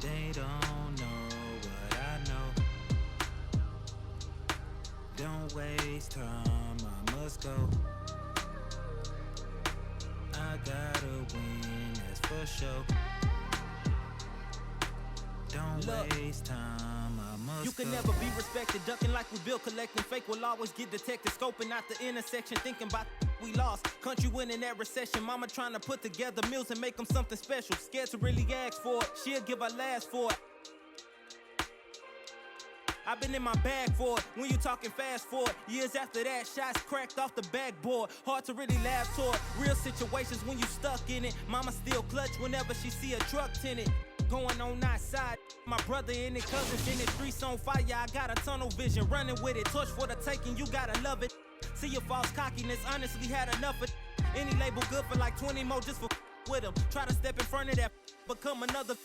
They don't know what I know. Don't waste time, I must go. I gotta win, that's for sure. Don't waste time, I must You can go. never be respected, ducking like we built, collecting fake will always get detected, scoping out the intersection, thinking about we lost. Country winning that recession, mama trying to put together meals and make them something special. Scared to really ask for it, she'll give her last for it. I've been in my bag for it, when you talking fast forward. Years after that, shots cracked off the backboard. Hard to really laugh toward real situations when you stuck in it. Mama still clutch whenever she see a truck tinted. Going on outside, my brother and his cousins in the streets on fire. I got a tunnel vision, running with it. Torch for the taking, you gotta love it. See your false cockiness, honestly had enough of it. Any label good for like 20 more just for with them. Try to step in front of that, become another.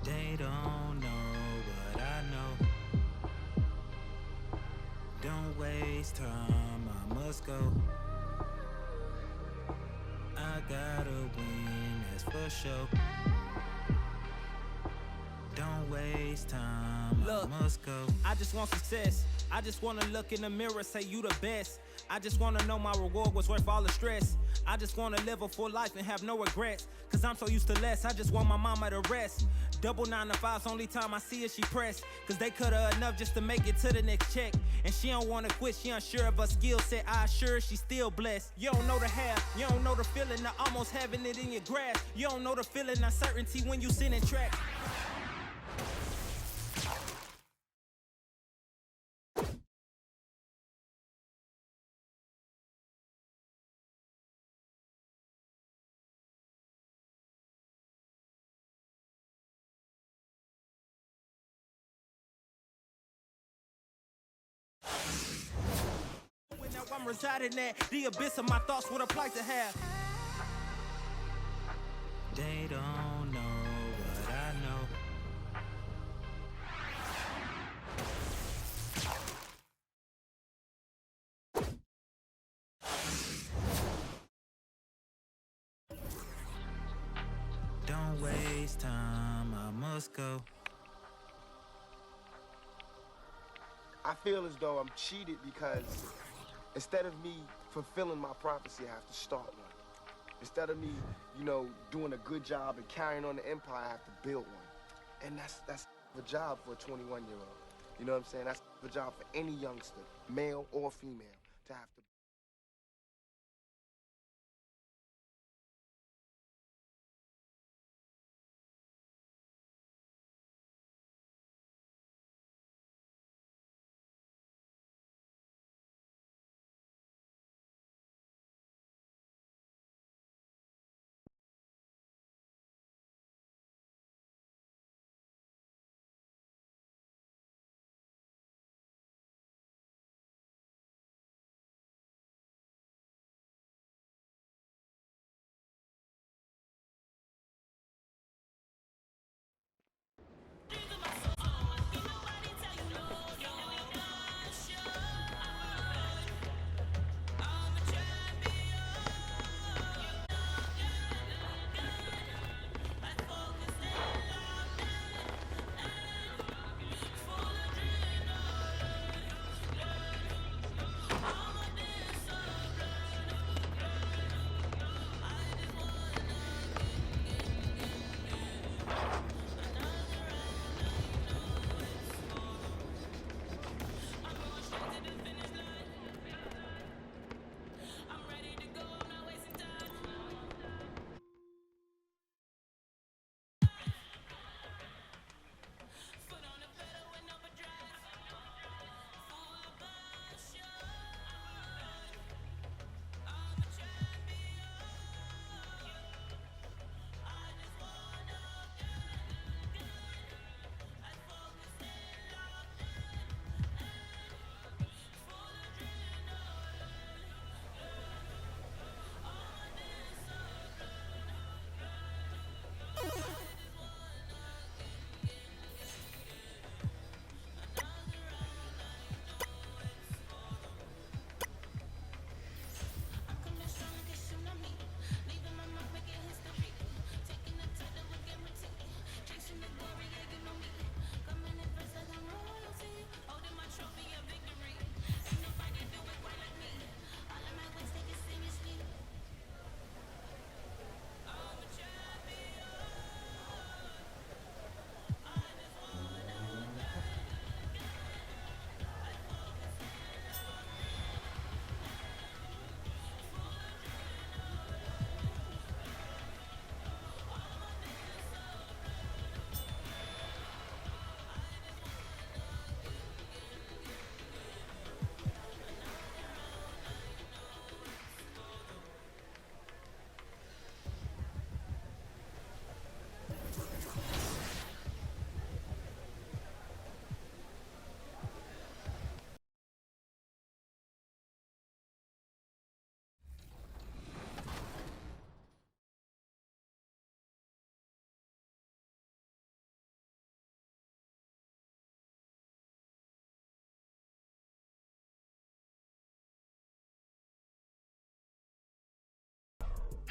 They don't know what I know. Don't waste time, I must go. I gotta win, that's for sure. Don't waste time, Look, I must go. I just want success. I just wanna look in the mirror, say you the best. I just wanna know my reward was worth all the stress. I just wanna live a full life and have no regrets. Cause I'm so used to less, I just want my mama to rest. Double 9 to 5's only time I see her, she pressed. Cause they cut her enough just to make it to the next check. And she don't wanna quit, she unsure of her skill set. I assure her she's still blessed. You don't know the half, you don't know the feeling of almost having it in your grasp. You don't know the feeling of certainty when you sit in track. Now I'm residing at the abyss of my thoughts, what a plight to have. They don't know what I know. Don't waste time, I must go. I feel as though I'm cheated because instead of me fulfilling my prophecy, I have to start one. Instead of me, doing a good job and carrying on the empire, I have to build one. And that's a job for a 21-year-old. You know what I'm saying? That's a job for any youngster, male or female, to have to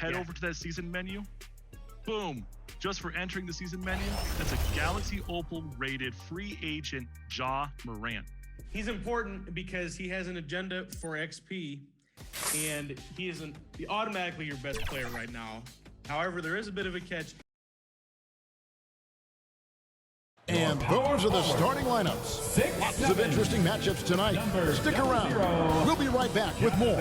head over to that season menu. Boom. Just for entering the season menu, that's a Galaxy Opal rated free agent Ja Morant. He's important because he has an agenda for XP, and he isn't automatically your best player right now. However, there is a bit of a catch. And those are the starting lineups. Lots of interesting matchups tonight. Stick around. We'll be right back with more.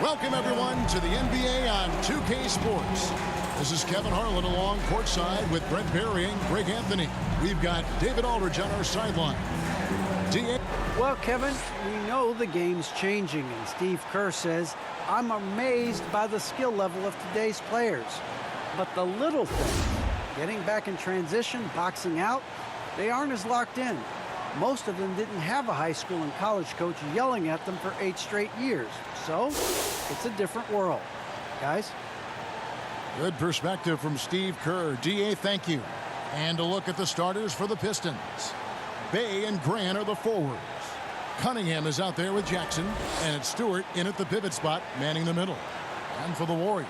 Welcome, everyone, to the NBA on 2K Sports. This is Kevin Harlan along courtside with Brent Barry and Greg Anthony. We've got David Aldridge on our sideline. Well, Kevin, we know the game's changing, and Steve Kerr says, I'm amazed by the skill level of today's players. But the little things, getting back in transition, boxing out, they aren't as locked in. Most of them didn't have a high school and college coach yelling at them for 8 straight years. So, it's a different world. Guys? Good perspective from Steve Kerr. DA, thank you. And a look at the starters for the Pistons. Bay and Grant are the forwards. Cunningham is out there with Jackson, and it's Stewart in at the pivot spot, manning the middle. And for the Warriors,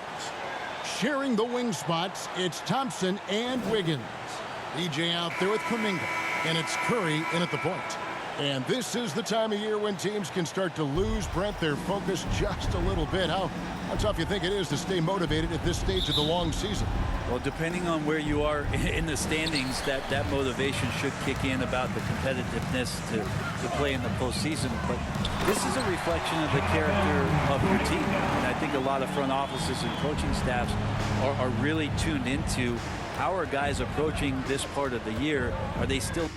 sharing the wing spots, it's Thompson and Wiggins. EJ out there with Kuminga, and it's Curry in at the point. And this is the time of year when teams can start to lose, Brent, their focus just a little bit. How tough you think it is to stay motivated at this stage of the long season? Well, depending on where you are in the standings, that motivation should kick in about the competitiveness to play in the postseason. But this is a reflection of the character of your team. And I think a lot of front offices and coaching staffs are really tuned into how are guys approaching this part of the year. Are they still...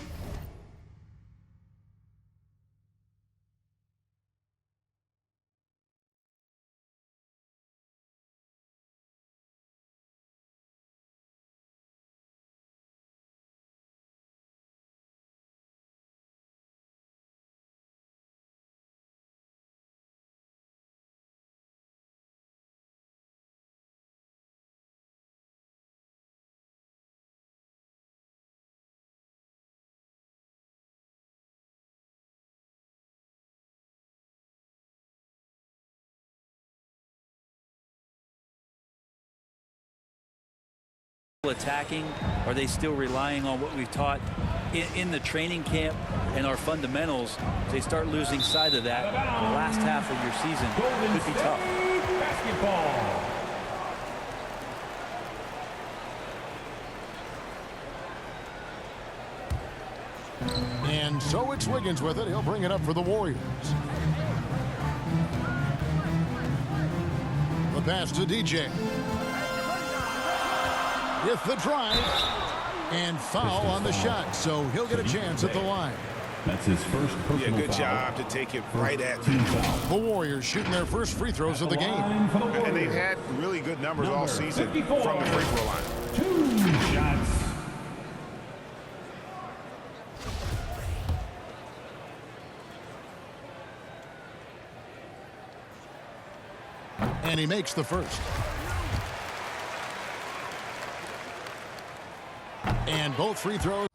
attacking? Are they still relying on what we've taught in the training camp and our fundamentals? If they start losing sight of that, the last half of your season could be tough. Basketball. And so it's Wiggins with it. He'll bring it up for the Warriors. The pass to DJ. With the drive, and foul on the shot, so he'll get a chance at the line. That's his first personal good job to take it right at you. The Warriors shooting their first free throws of the game. And they've had really good numbers all season from the free throw line. 2 shots. And he makes the first. And both free throws.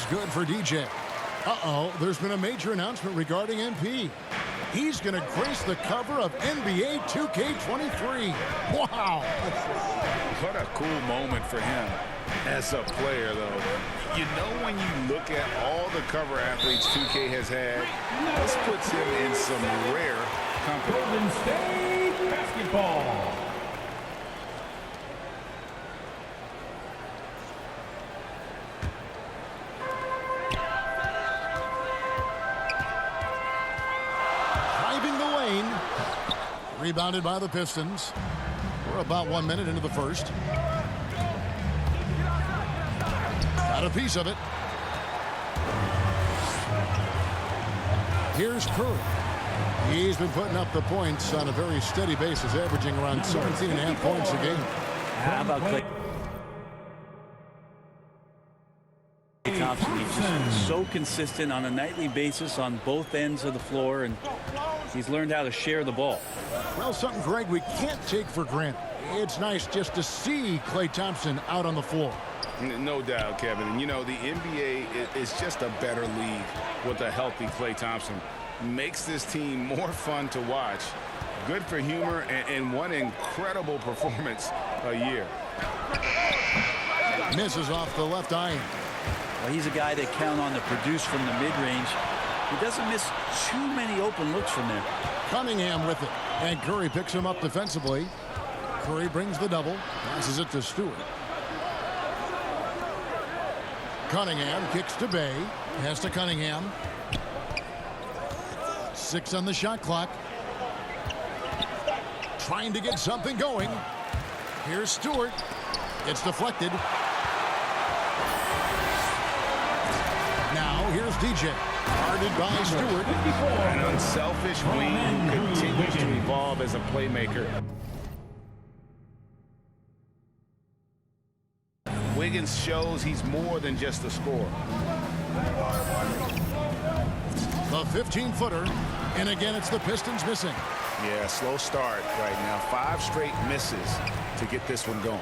Good for DJ. Uh-oh, there's been a major announcement regarding MP. He's going to grace the cover of NBA 2K23. Wow. What a cool moment for him as a player, though. You know, when you look at all the cover athletes 2K has had, this puts him in some rare company. Golden State basketball. Driving the lane. Rebounded by the Pistons. We're about 1 minute into the first. Got a piece of it. Here's Curry. He's been putting up the points on a very steady basis, averaging around 17.5 points a game. How about Klay Thompson? He's just so consistent on a nightly basis on both ends of the floor, and he's learned how to share the ball. Well, something, Greg, we can't take for granted. It's nice just to see Klay Thompson out on the floor. No doubt, Kevin. And, you know, the NBA is just a better league with a healthy Klay Thompson. Makes this team more fun to watch. Good for humor and one incredible performance a year. Misses off the left eye. Well, he's a guy they count on to produce from the mid-range. He doesn't miss too many open looks from there. Cunningham with it. And Curry picks him up defensively. Curry brings the double. Passes it to Stewart. Cunningham kicks to Bay. Pass to Cunningham. 6 on the shot clock. Trying to get something going. Here's Stewart. It's deflected. Now here's DJ. Guarded by Stewart. An unselfish wing who continues to evolve as a playmaker. Wiggins shows he's more than just a scorer. The 15-footer. And again, it's the Pistons missing. Yeah, slow start right now. 5 straight misses to get this one going.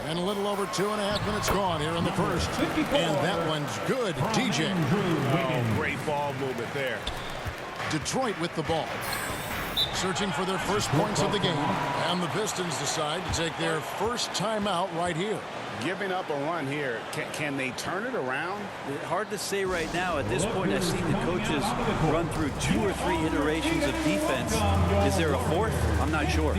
And a little over 2.5 minutes gone here in the first. And that one's good. DJ. Oh, great ball movement there. Detroit with the ball. Searching for their first points of the game. And the Pistons decide to take their first timeout right here. Giving up a run here. Can they turn it around? Hard to say right now. At this point, I've seen the coaches run through 2 or 3 iterations of defense. Is there a fourth? I'm not sure.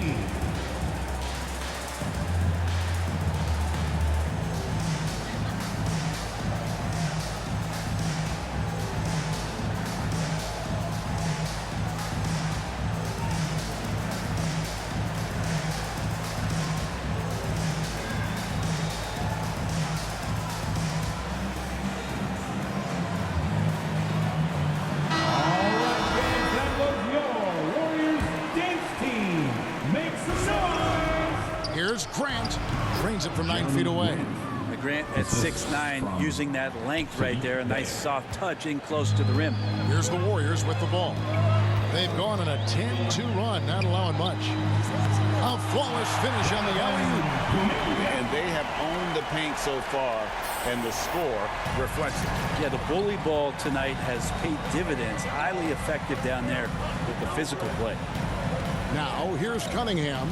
Here's Grant. Drains it from 9 feet away. Grant at 6'9", using that length right there. A nice soft touch in close to the rim. Here's the Warriors with the ball. They've gone on a 10-2 run, not allowing much. A flawless finish on the alley-oop. And they have owned the paint so far, and the score reflects it. Yeah, the bully ball tonight has paid dividends. Highly effective down there with the physical play. Now, here's Cunningham.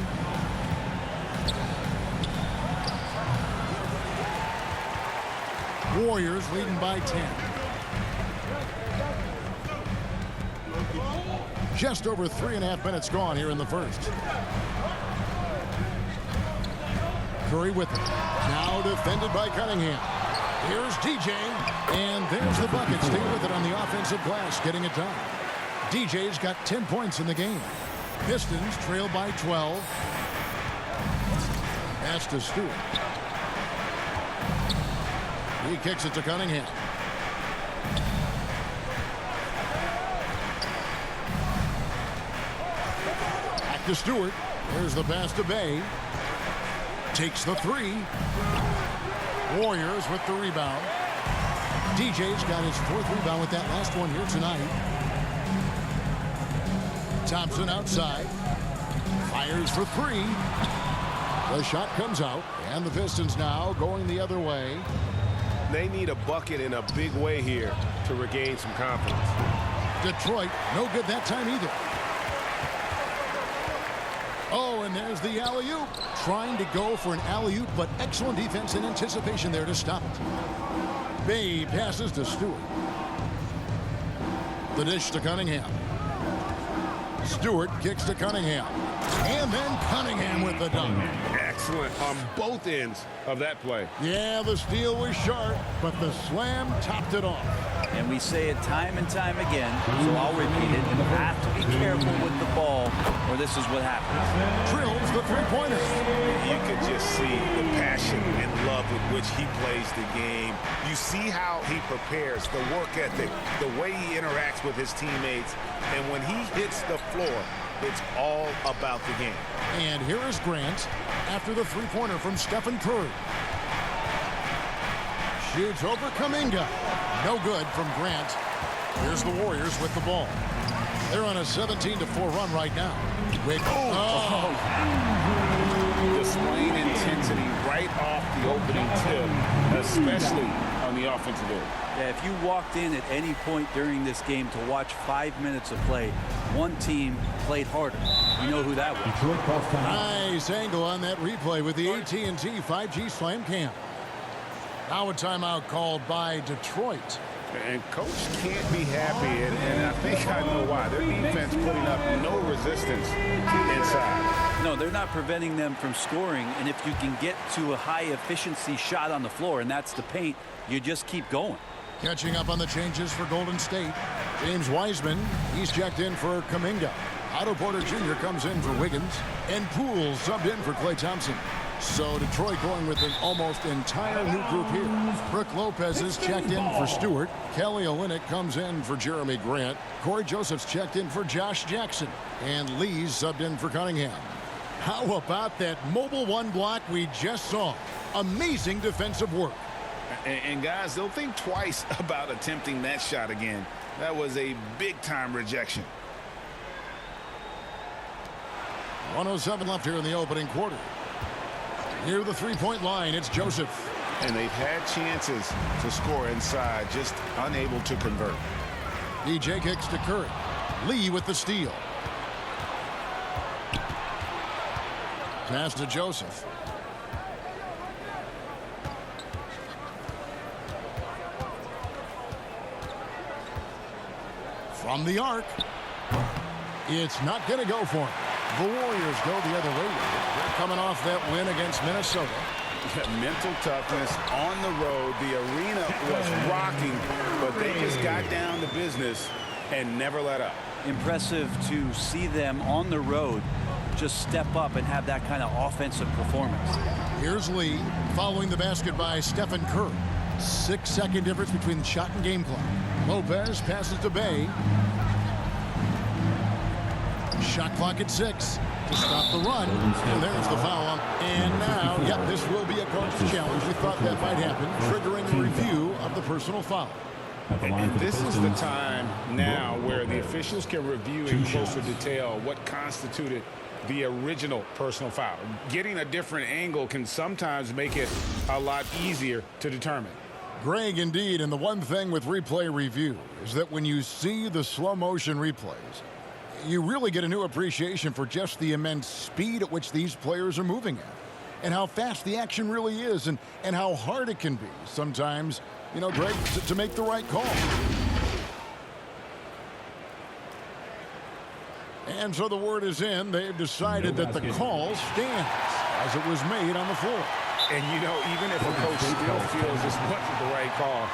Warriors leading by 10. Just over 3.5 minutes gone here in the first. Curry with it. Now defended by Cunningham. Here's DJ. And there's the bucket. Stay with it on the offensive glass, getting it done. DJ's got 10 points in the game. Pistons trail by 12. Pass to Stewart. He kicks it to Cunningham. Back to Stewart. There's the pass to Bay. Takes the 3. Warriors with the rebound. DJ's got his 4th rebound with that last one here tonight. Thompson outside. Fires for 3. The shot comes out. And the Pistons now going the other way. They need a bucket in a big way here to regain some confidence. Detroit, no good that time either. Oh, and there's the alley-oop. Trying to go for an alley-oop, but excellent defense and anticipation there to stop it. Bay passes to Stewart. the dish to Cunningham. Stewart kicks to Cunningham. And then Cunningham with the dunk. Excellent on both ends of that play. Yeah, the steal was sharp, but the slam topped it off. And we say it time and time again, so I'll repeat it. You have to be careful with the ball, or this is what happens. Drills the three-pointer. You could just see the passion and love with which he plays the game. You see how he prepares, the work ethic, the way he interacts with his teammates. And when he hits the floor, it's all about the game. And here is Grant after the three-pointer from Stephen Curry. Shoots over Kuminga. No good from Grant. Here's the Warriors with the ball. They're on a 17-4 run right now. Displaying intensity right off the opening tip, especially on the offensive end. Yeah, if you walked in at any point during this game to watch 5 minutes of play, one team played harder. You know who that was. Nice angle on that replay with the AT&T 5G Slam Cam. Now a timeout called by Detroit. And coach can't be happy, and I think I know why. Their defense putting up no resistance inside. No, they're not preventing them from scoring, and if you can get to a high-efficiency shot on the floor, and that's the paint, you just keep going. Catching up on the changes for Golden State. James Wiseman, he's checked in for Kuminga. Otto Porter Jr. comes in for Wiggins. And Poole subbed in for Klay Thompson. So Detroit going with an almost entire new group here. Brook Lopez is checked in for Stewart. Kelly Olynyk comes in for Jeremy Grant. Corey Joseph's checked in for Josh Jackson. And Lee's subbed in for Cunningham. How about that mobile one block we just saw? Amazing defensive work. And guys, they'll think twice about attempting that shot again. That was a big-time rejection. 1:07 left here in the opening quarter. Near the three-point line, it's Joseph. And they've had chances to score inside, just unable to convert. DJ kicks to Curry. Lee with the steal. Pass to Joseph. From the arc. It's not going to go for him. The Warriors go the other way. They're coming off that win against Minnesota. Mental toughness on the road. The arena was rocking, but they just got down to business and never let up. Impressive to see them on the road just step up and have that kind of offensive performance. Here's Lee following the basket by Stephen Curry. 6-second difference between the shot and game clock. Lopez passes to Bay. Shot clock at 6 to stop the run. And there's the foul. And now, yep, this will be a coach's challenge. We thought that might happen, triggering a review of the personal foul. And this is the time now where the officials can review in closer detail what constituted the original personal foul. Getting a different angle can sometimes make it a lot easier to determine. Greg, indeed, and the one thing with replay review is that when you see the slow motion replays, you really get a new appreciation for just the immense speed at which these players are moving at, and how fast the action really is, and how hard it can be sometimes, you know, Greg, to make the right call. And so the word is in. They've decided that the call stands as it was made on the floor. And, you know, even if a coach still feels this wasn't the right call,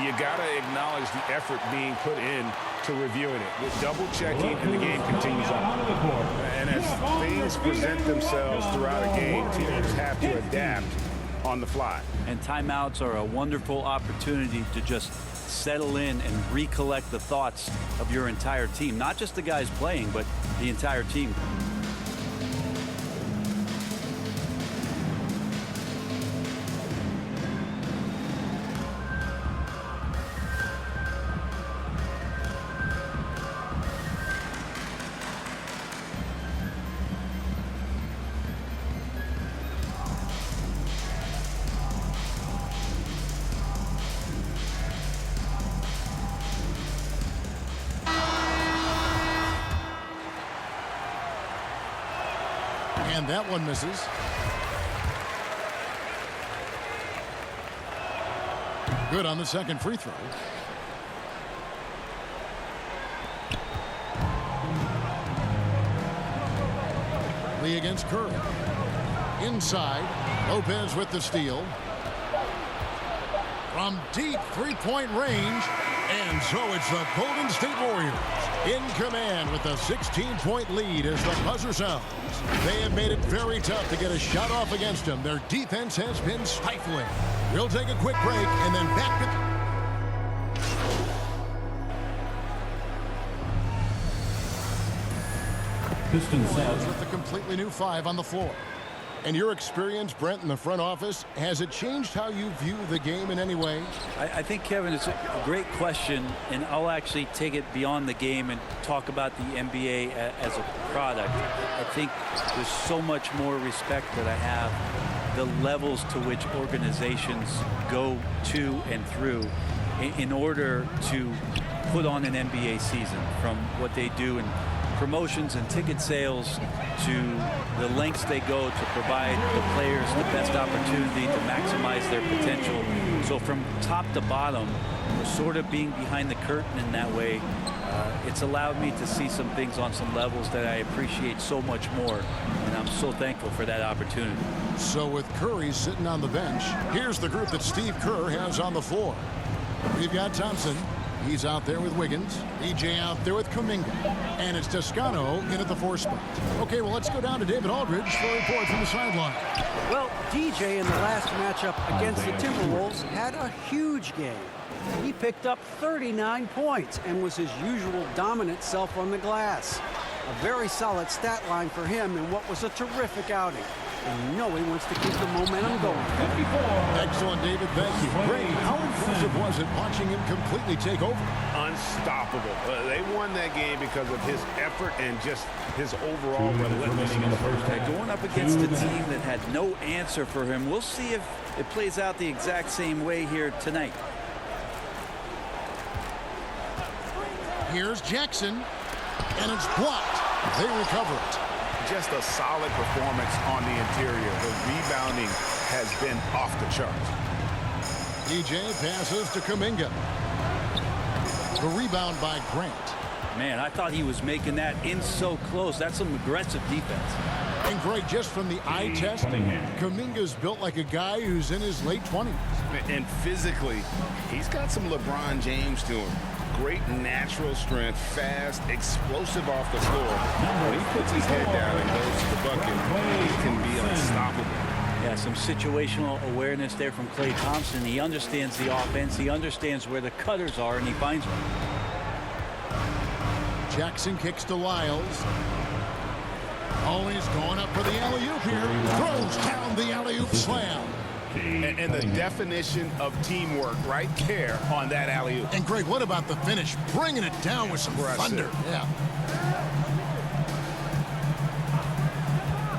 you got to acknowledge the effort being put in to reviewing it. With double checking, and the game continues on. And as things present themselves throughout a game, teams have to adapt on the fly. And timeouts are a wonderful opportunity to just settle in and recollect the thoughts of your entire team. Not just the guys playing, but the entire team. And that one misses. Good on the second free throw. Lee against Curry. Inside, Lopez with the steal. From deep three-point range, and so it's the Golden State Warriors in command with a 16-point lead as the buzzer sounds. They have made it very tough to get a shot off against them. Their defense has been stifling. We'll take a quick break and then back to... Pistons set. With a completely new 5 on the floor. And your experience, Brent, in the front office, has it changed how you view the game in any way? I think, Kevin, it's a great question, and I'll actually take it beyond the game and talk about the NBA as a product. I think there's so much more respect that I have, the levels to which organizations go to and through in order to put on an NBA season, from what they do in promotions and ticket sales to the lengths they go to provide the players the best opportunity to maximize their potential. So from top to bottom, sort of being behind the curtain in that way, it's allowed me to see some things on some levels that I appreciate so much more, and I'm so thankful for that opportunity. So with Curry sitting on the bench, here's the group that Steve Kerr has on the floor. We've got Thompson. He's out there with Wiggins. EJ out there with Kuminga. And it's Toscano in at the 4 spot. Okay, well, let's go down to David Aldridge for a report from the sideline. Well, DJ in the last matchup against the Timberwolves had a huge game. He picked up 39 points and was his usual dominant self on the glass. A very solid stat line for him in what was a terrific outing. And you know he wants to keep the momentum going. Excellent, David. Thank you. Ray, how impressive was it watching him completely take over? Unstoppable. They won that game because of his effort and just his overall relentlessness. Going up against a team that had no answer for him. We'll see if it plays out the exact same way here tonight. Here's Jackson, and it's blocked. They recover it. Just a solid performance on the interior. The rebounding has been off the charts. EJ passes to Kuminga. The rebound by Grant. Man, I thought he was making that in so close. That's some aggressive defense. And Greg, just from the eye test, Kuminga's built like a guy who's in his late 20s. And physically, he's got some LeBron James to him. Great natural strength, fast, explosive off the floor. When he puts his head down and goes to the bucket, he can be unstoppable. Yeah, some situational awareness there from Klay Thompson. He understands the offense. He understands where the cutters are, and he finds one. Jackson kicks to Lyles. Always going up for the alley-oop here. Throws down the alley-oop slam. And the definition of teamwork right there on that alley-oop. And Greg, what about the finish? Bringing it down with some thunder. Yeah.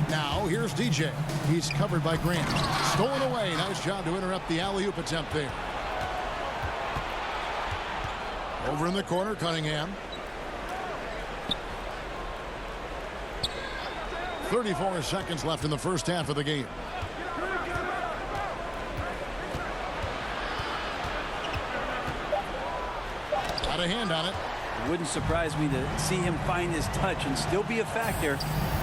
Now here's DJ. He's covered by Grant. Stolen away. Nice job to interrupt the alley-oop attempt there. Over in the corner, Cunningham. 34 seconds left in the first half of the game. Got a hand on it. It wouldn't surprise me to see him find his touch and still be a factor.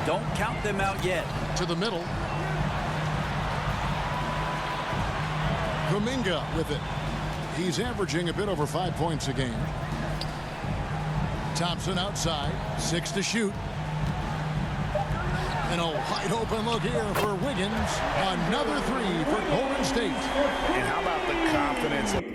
Don't count them out yet. To the middle. Kuminga with it. He's averaging a bit over 5 points a game. Thompson outside. 6 to shoot. And a wide open look here for Wiggins. Another 3 for Golden State. And how about the confidence?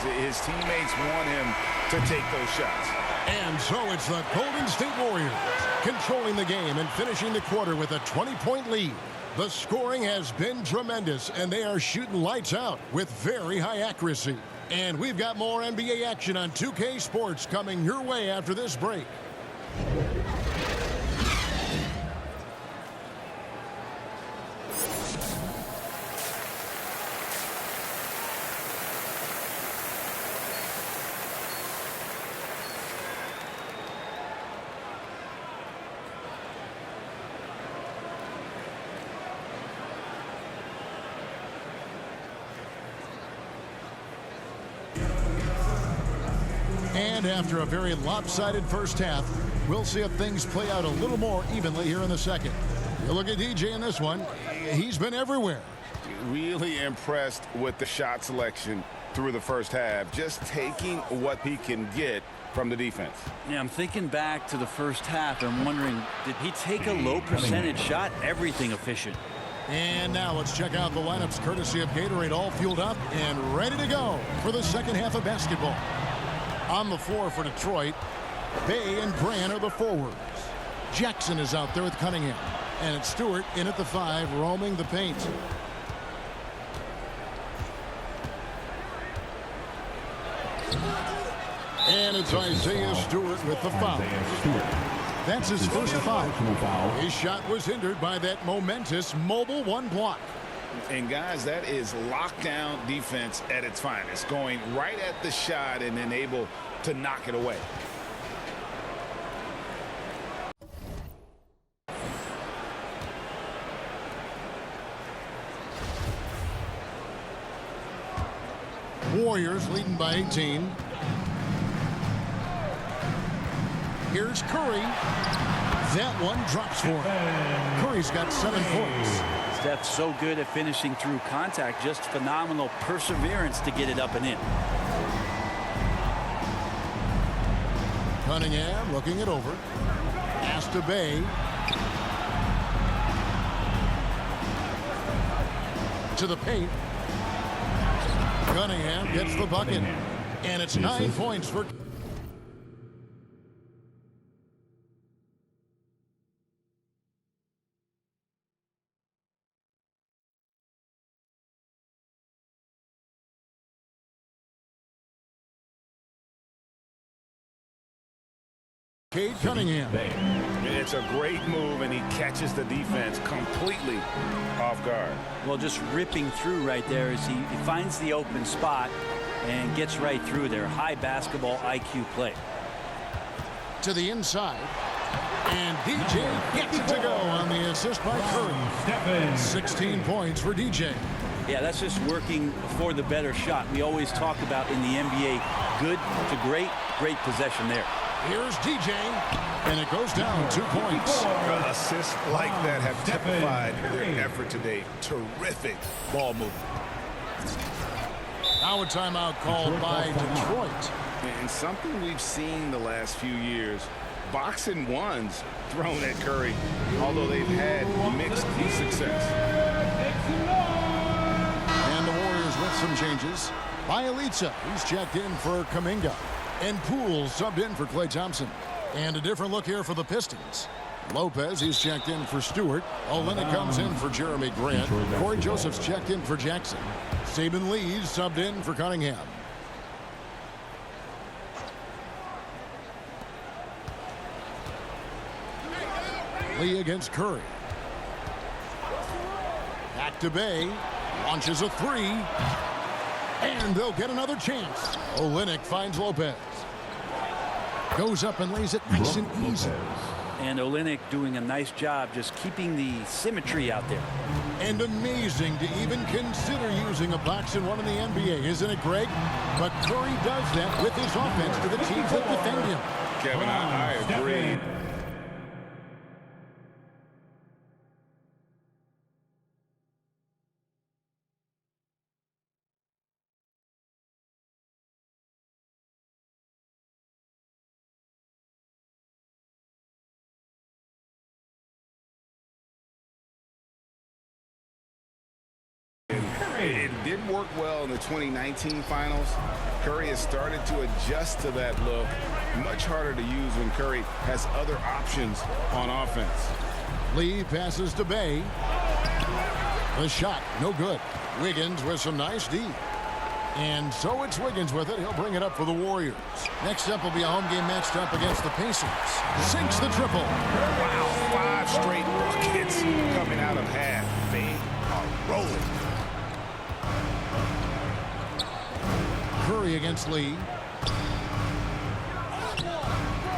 His teammates want him to take those shots. And so it's the Golden State Warriors controlling the game and finishing the quarter with a 20-point lead. The scoring has been tremendous, and they are shooting lights out with very high accuracy. And we've got more NBA action on 2K Sports coming your way after this break. And after a very lopsided first half, we'll see if things play out a little more evenly here in the second. You look at DJ in this one. He's been everywhere. Really impressed with the shot selection through the first half, just taking what he can get from the defense. Yeah, I'm thinking back to the first half. I'm wondering, did he take a low percentage shot? Everything efficient. And now let's check out the lineups courtesy of Gatorade, all fueled up and ready to go for the second half of basketball. On the floor for Detroit, Bay and Grant are the forwards. Jackson is out there with Cunningham. And it's Stewart in at the 5, roaming the paint. And it's Isaiah Stewart with the foul. That's his first foul. His shot was hindered by that momentous mobile one block. And guys, that is lockdown defense at its finest, going right at the shot and then able to knock it away. Warriors leading by 18. Here's Curry. That one drops for him. Curry's got 7 points. Steph's so good at finishing through contact. Just phenomenal perseverance to get it up and in. Cunningham looking it over. Pass to Bay. To the paint. Cunningham gets the bucket. And it's 9 points for... Cade Cunningham. It's a great move, and he catches the defense completely off guard. Well, just ripping through right there as he finds the open spot and gets right through there. High basketball IQ play. To the inside. And DJ gets it to go on the assist by Curry. 16 points for DJ. Yeah, that's just working for the better shot. We always talk about in the NBA, good to great possession there. Here's DJ, and it goes down 2 points. Assists like that have typified their effort today. Terrific ball movement. Now a timeout called by Detroit. And something we've seen the last few years, box and ones thrown at Curry, although they've had mixed success. And the Warriors with some changes. Bielitsa, he's checked in for Kuminga. And Poole subbed in for Klay Thompson. And a different look here for the Pistons. Lopez, he's checked in for Stewart. Olynyk comes in for Jeremy Grant. Corey Joseph's checked in for Jackson. Saban Lee's subbed in for Cunningham. Lee against Curry. Back to Bay. Launches a 3. And they'll get another chance. Olynyk finds Lopez. Goes up and lays it nice and easy. And Olynyk doing a nice job just keeping the symmetry out there. And amazing to even consider using a box and one in the NBA, isn't it, Greg? But Curry does that with his offense to the teams that defend him. Kevin, I agree. It did work well in the 2019 finals. Curry has started to adjust to that look. Much harder to use when Curry has other options on offense. Lee passes to Bay. The shot, no good. Wiggins with some nice D. And so it's Wiggins with it. He'll bring it up for the Warriors. Next up will be a home game matched up against the Pacers. Sinks the triple. Wow, 5 straight buckets coming out of half. They are rolling. Curry against Lee.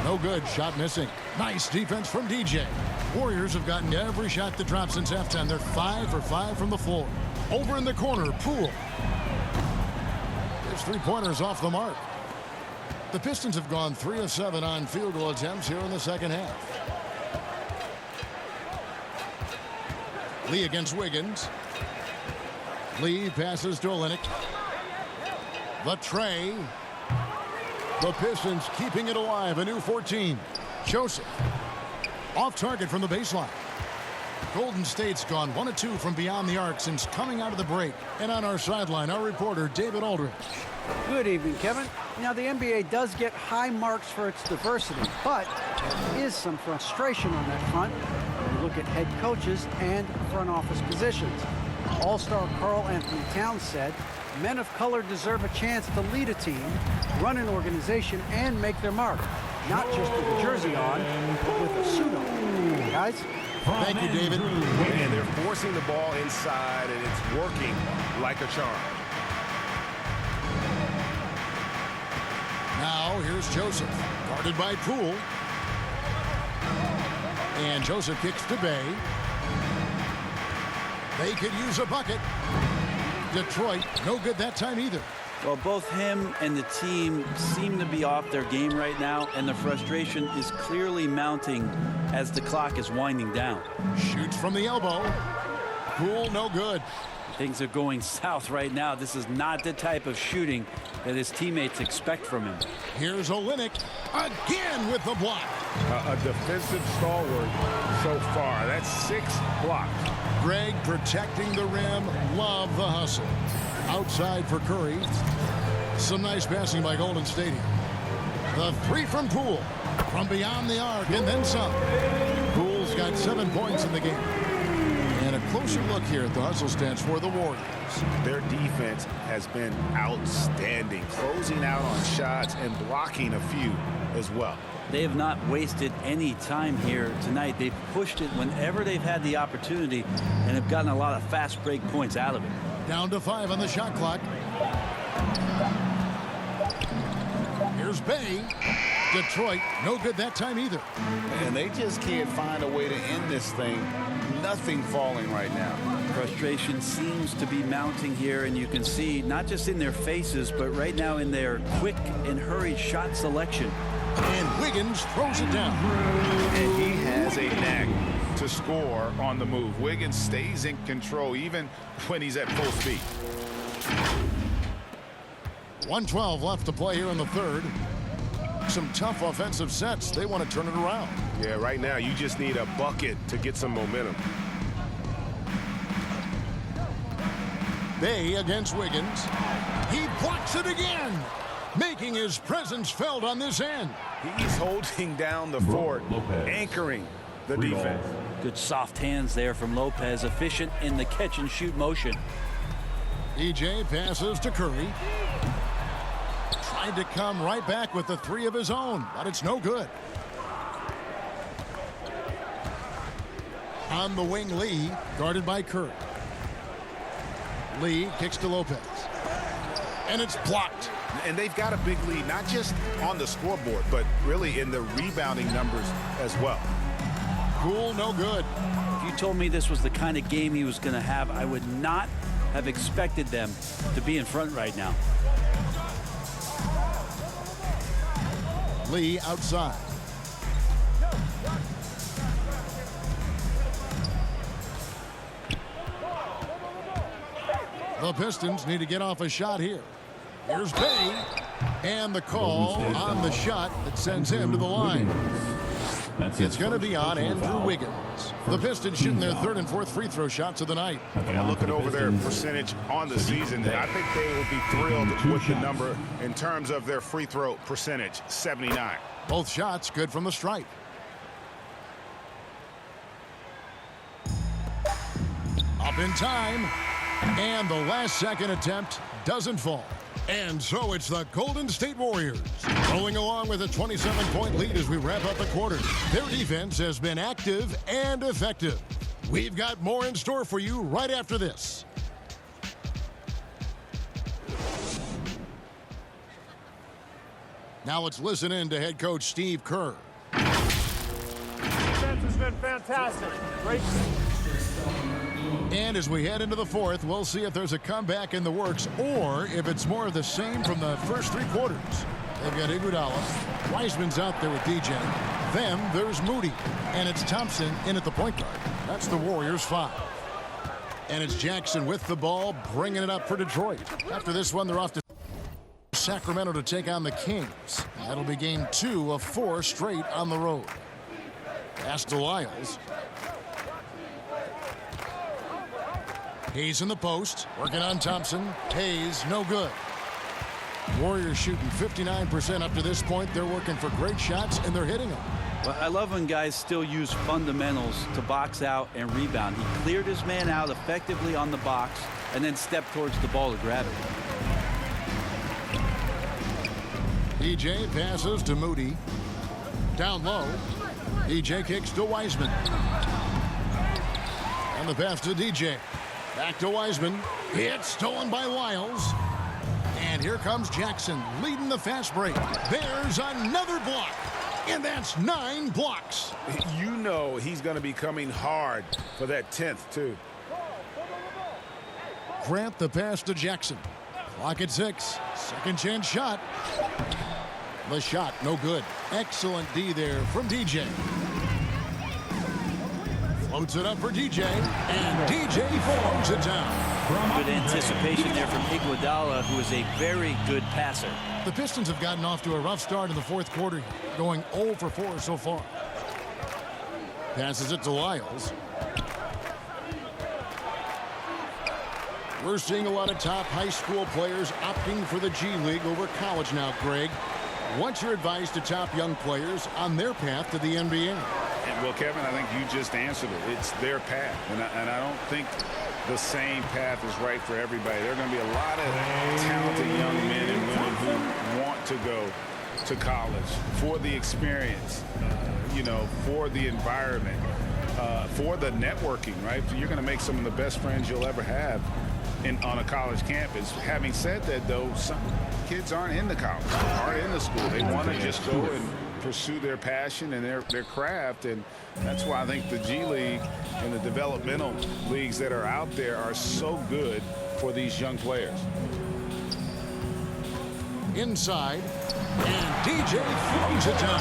No good. Shot missing. Nice defense from DJ. Warriors have gotten every shot that dropped since halftime. They're 5 for 5 from the floor. Over in the corner, Poole. His 3-pointers off the mark. The Pistons have gone 3 of 7 on field goal attempts here in the second half. Lee against Wiggins. Lee passes to Olynyk. The tray. The Pistons keeping it alive. A new 14. Joseph. Off target from the baseline. Golden State's gone 1 of 2 from beyond the arc since coming out of the break. And on our sideline, our reporter, David Aldridge. Good evening, Kevin. Now, the NBA does get high marks for its diversity, but there is some frustration on that front when you look at head coaches and front office positions. All-star Karl Anthony Towns said, men of color deserve a chance to lead a team, run an organization, and make their mark. Not just with a jersey on, but with a suit on. Guys? Thank you, David. And they're forcing the ball inside, and it's working like a charm. Now, here's Joseph, guarded by Poole. And Joseph kicks to Bay. They could use a bucket. Detroit, no good that time either. Well, both him and the team seem to be off their game right now, and the frustration is clearly mounting as the clock is winding down. Shoots from the elbow. Poole, no good. Things are going south right now. This is not the type of shooting that his teammates expect from him. Here's Olynyk again with the block. A defensive stalwart so far. That's 6 blocks. Greg protecting the rim. Love the hustle. Outside for Curry. Some nice passing by Golden State. The 3 from Poole. From beyond the arc and then some. Poole's got 7 points in the game. And a closer look here at the hustle stats for the Warriors. Their defense has been outstanding, closing out on shots and blocking a few as well. They have not wasted any time here tonight. They've pushed it whenever they've had the opportunity and have gotten a lot of fast break points out of it. Down to 5 on the shot clock. Here's Bay. Detroit, no good that time either. And they just can't find a way to end this thing. Nothing falling right now. Frustration seems to be mounting here, and you can see not just in their faces, but right now in their quick and hurried shot selection. And Wiggins throws it down. And he has a knack to score on the move. Wiggins stays in control even when he's at full speed. 1:12 left to play here in the third. Some tough offensive sets. They want to turn it around. Yeah, right now you just need a bucket to get some momentum. Bay against Wiggins. He blocks it again, making his presence felt on this end. He's holding down the fort, anchoring the defense. Good soft hands there from Lopez, efficient in the catch and shoot motion. EJ passes to Curry. Tried to come right back with the 3 of his own, but it's no good. On the wing, Lee, guarded by Curry. Lee kicks to Lopez. And it's blocked. And they've got a big lead, not just on the scoreboard, but really in the rebounding numbers as well. Poole, no good. If you told me this was the kind of game he was going to have, I would not have expected them to be in front right now. Lee outside. The Pistons need to get off a shot here. Here's Bay. And the call on the shot that sends him to the line. It's going to be on Andrew Wiggins. The Pistons shooting their 3rd and 4th free throw shots of the night. And looking over their percentage on the season, I think they will be thrilled with the number in terms of their free throw percentage, 79. Both shots good from the stripe. Up in time. And the last second attempt doesn't fall. And so it's the Golden State Warriors rolling along with a 27-point lead as we wrap up the quarter. Their defense has been active and effective. We've got more in store for you right after this. Now let's listen in to head coach Steve Kerr. Defense has been fantastic. Great. And as we head into the 4th, we'll see if there's a comeback in the works or if it's more of the same from the first 3 quarters. They've got Iguodala. Wiseman's out there with DJ. Then there's Moody. And it's Thompson in at the point guard. That's the Warriors 5. And it's Jackson with the ball, bringing it up for Detroit. After this one, they're off to Sacramento to take on the Kings. That'll be game 2 of 4 straight on the road. Pass to Lyles. Hayes in the post, working on Thompson. Hayes, no good. Warriors shooting 59% up to this point. They're working for great shots, and they're hitting them. Well, I love when guys still use fundamentals to box out and rebound. He cleared his man out effectively on the box and then stepped towards the ball to grab it. DJ passes to Moody. Down low. DJ kicks to Wiseman. And the pass to DJ. Back to Wiseman. It's stolen by Lyles. And here comes Jackson leading the fast break. There's another block. And that's 9 blocks. You know he's going to be coming hard for that 10th, too. Grant the pass to Jackson. Clock at 6. Second chance shot. The shot, no good. Excellent D there from DJ. Floats it up for DJ. And DJ throws it down. Good anticipation there from Iguodala, who is a very good passer. The Pistons have gotten off to a rough start in the fourth quarter, going 0 for 4 so far. Passes it to Lyles. We're seeing a lot of top high school players opting for the G League over college now, Greg. What's your advice to top young players on their path to the NBA? Well, Kevin, I think you just answered it. It's their path, and I don't think the same path is right for everybody. There are going to be a lot of talented young men and women who want to go to college for the experience, for the environment, for the networking, right? You're going to make some of the best friends you'll ever have on a college campus. Having said that, though, some kids aren't in the college, aren't in the school. They want to just go and pursue their passion and their craft, and that's why I think the G League and the developmental leagues that are out there are so good for these young players. Inside, and DJ throws it down.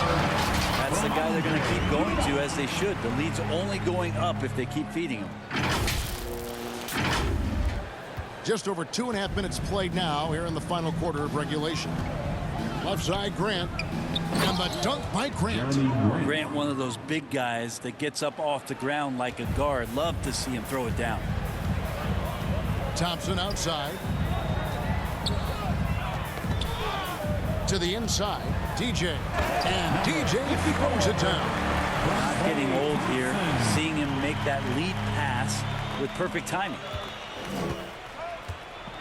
That's the guy they're going to keep going to, as they should. The lead's only going up if they keep feeding him. Just over 2.5 minutes played now here in the final quarter of regulation. Left side, Grant. And the dunk by Grant. Grant, one of those big guys that gets up off the ground like a guard. Love to see him throw it down. Thompson outside. To the inside, DJ. And DJ throws it down. Not getting old here. Seeing him make that lead pass with perfect timing.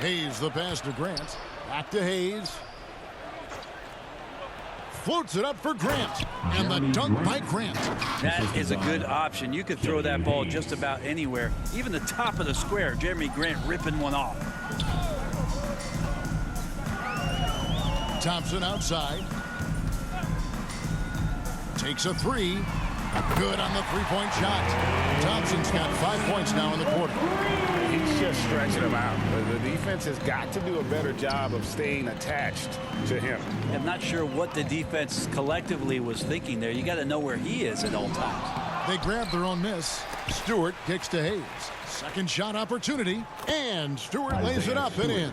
Hayes the pass to Grant. Back to Hayes. Floats it up for Grant. And the dunk by Grant. That is a good option. You could throw that ball just about anywhere. Even the top of the square. Jeremy Grant ripping one off. Thompson outside. Takes a 3. Good on the three-point shot. Thompson's got 5 points now in the quarter. He's just stretching them out. The defense has got to do a better job of staying attached to him. I'm not sure what the defense collectively was thinking there. You got to know where he is at all times. They grab their own miss. Stewart kicks to Hayes. Second shot opportunity. And Stewart lays it up and in.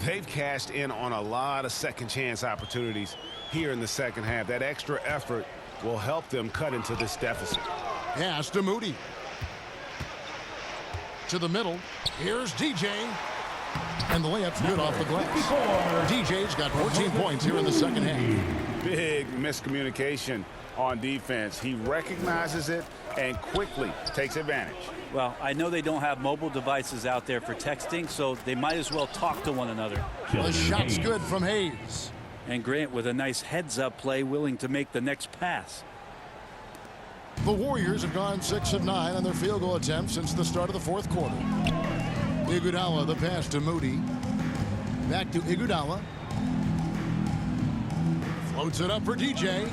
They've cashed in on a lot of second chance opportunities here in the second half. That extra effort will help them cut into this deficit. Pass to Moody. To the middle. Here's DJ. And the layup's good off the glass. DJ's got 14 points here in the second half. Big miscommunication on defense. He recognizes it and quickly takes advantage. Well, I know they don't have mobile devices out there for texting, so they might as well talk to one another. The shot's good from Hayes. And Grant with a nice heads-up play, willing to make the next pass. The Warriors have gone 6 of 9 on their field goal attempts since the start of the fourth quarter. Iguodala, the pass to Moody. Back to Iguodala. Floats it up for DJ.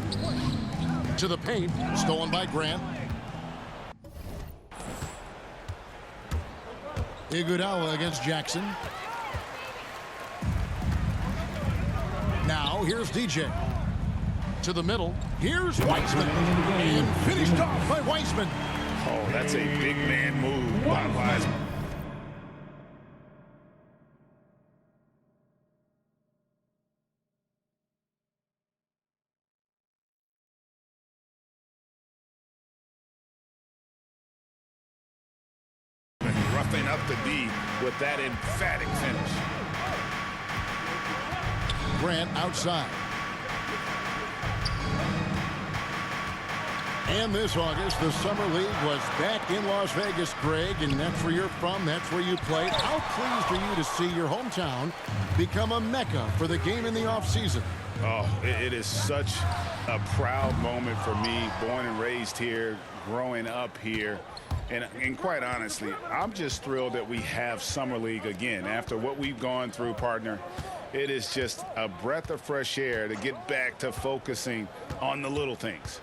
To the paint, stolen by Grant. Iguodala against Jackson. Now Toscano. Here's DJ. To the middle. Here's Weissman. And finished off by Weissman. Oh, that's a big man move by Weissman. Roughing up the D with that emphatic finish. Grant outside. And this August, the Summer League was back in Las Vegas, Greg, and that's where you're from, that's where you played. How pleased are you to see your hometown become a mecca for the game in the offseason? Oh, it is such a proud moment for me, born and raised here, growing up here. And quite honestly, I'm just thrilled that we have Summer League again. After what we've gone through, partner, it is just a breath of fresh air to get back to focusing on the little things.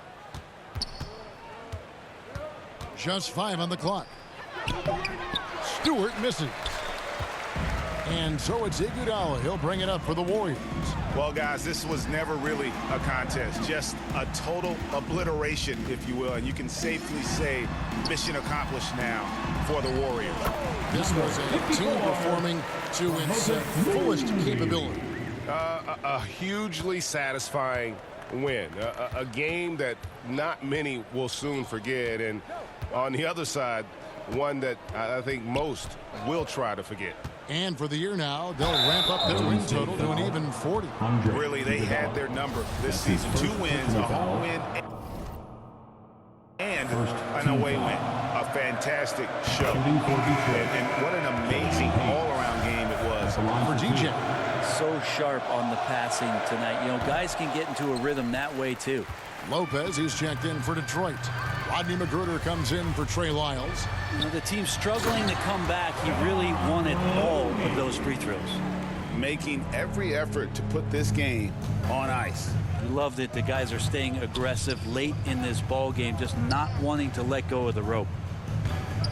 Just 5 on the clock. Stewart misses. And so it's Iguodala. He'll bring it up for the Warriors. Well, guys, this was never really a contest. Just a total obliteration, if you will. And you can safely say mission accomplished now for the Warriors. This was a team performing to its fullest capability. A hugely satisfying win. A game that not many will soon forget. And on the other side, one that I think most will try to forget. And for the year now, they'll ramp up their win total to an even 40. Really, they had their number this season. 2 wins, a home win, and an away win. A fantastic show. And what an amazing all-around game it was. For DJ. So sharp on the passing tonight. You know, guys can get into a rhythm that way, too. Lopez is checked in for Detroit. Rodney McGruder comes in for Trey Lyles. You know, the team's struggling to come back. He really wanted all of those free throws. Making every effort to put this game on ice. We love that the guys are staying aggressive late in this ball game, just not wanting to let go of the rope.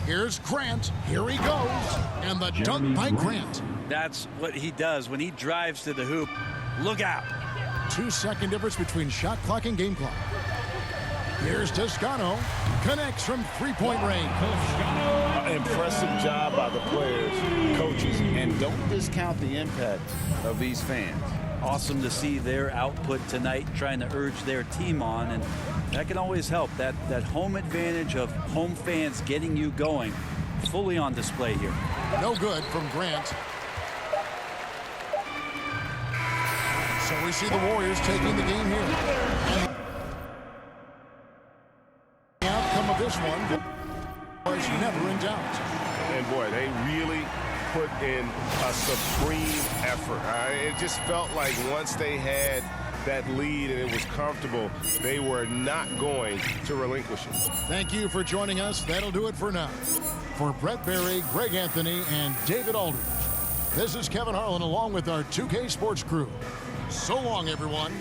Here's Grant. Here he goes. And the dunk by Grant. That's what he does when he drives to the hoop. Look out. 2-second difference between shot clock and game clock. Here's Toscano. Connects from three-point range. Impressive job by the players, coaches, and don't discount the impact of these fans. Awesome to see their output tonight, trying to urge their team on, and that can always help. That home advantage of home fans getting you going, fully on display here. No good from Grant. So we see the Warriors taking the game here. And the outcome of this one was never in doubt. And boy, they really put in a supreme effort. It just felt like once they had that lead and it was comfortable, they were not going to relinquish it. Thank you for joining us. That'll do it for now. For Brett Berry, Greg Anthony, and David Aldridge, this is Kevin Harlan along with our 2K Sports crew. So long, everyone.